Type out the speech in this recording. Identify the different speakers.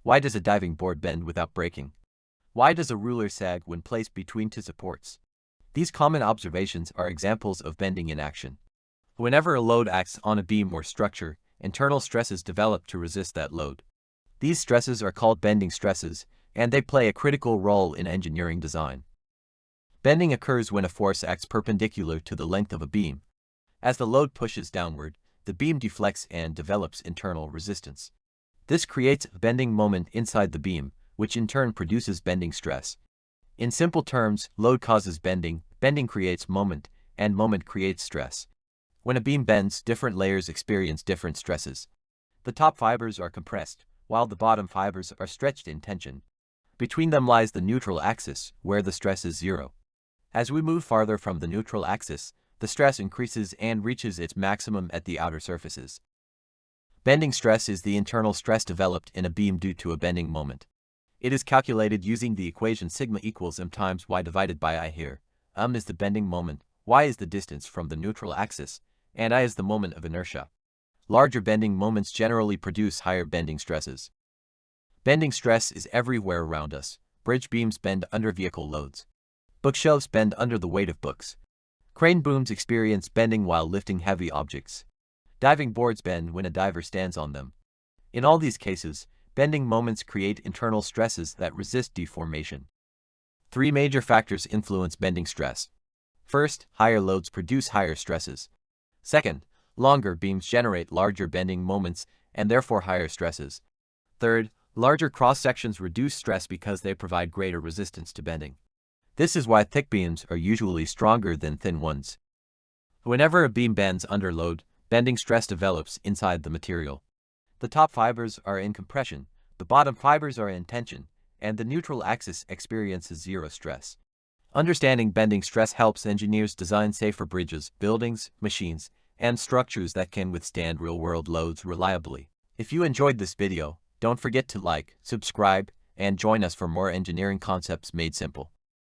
Speaker 1: Why does a diving board bend without breaking? Why does a ruler sag when placed between two supports? These common observations are examples of bending in action. Whenever a load acts on a beam or structure, internal stresses develop to resist that load. These stresses are called bending stresses, and they play a critical role in engineering design. Bending occurs when a force acts perpendicular to the length of a beam. As the load pushes downward, the beam deflects and develops internal resistance. This creates a bending moment inside the beam, which in turn produces bending stress. In simple terms, load causes bending, bending creates moment, and moment creates stress. When a beam bends, different layers experience different stresses. The top fibers are compressed, while the bottom fibers are stretched in tension. Between them lies the neutral axis, where the stress is zero. As we move farther from the neutral axis, the stress increases and reaches its maximum at the outer surfaces. Bending stress is the internal stress developed in a beam due to a bending moment. It is calculated using the equation sigma equals m times y divided by I here. Is the bending moment, y is the distance from the neutral axis, and I is the moment of inertia. Larger bending moments generally produce higher bending stresses. Bending stress is everywhere around us. Bridge beams bend under vehicle loads. Bookshelves bend under the weight of books. Crane booms experience bending while lifting heavy objects. Diving boards bend when a diver stands on them. In all these cases, bending moments create internal stresses that resist deformation. Three major factors influence bending stress. First, higher loads produce higher stresses. Second, longer beams generate larger bending moments and therefore higher stresses. Third, larger cross-sections reduce stress because they provide greater resistance to bending. This is why thick beams are usually stronger than thin ones. Whenever a beam bends under load, bending stress develops inside the material. The top fibers are in compression, the bottom fibers are in tension, and the neutral axis experiences zero stress. Understanding bending stress helps engineers design safer bridges, buildings, machines, and structures that can withstand real-world loads reliably. If you enjoyed this video, don't forget to like, subscribe, and join us for more engineering concepts made simple.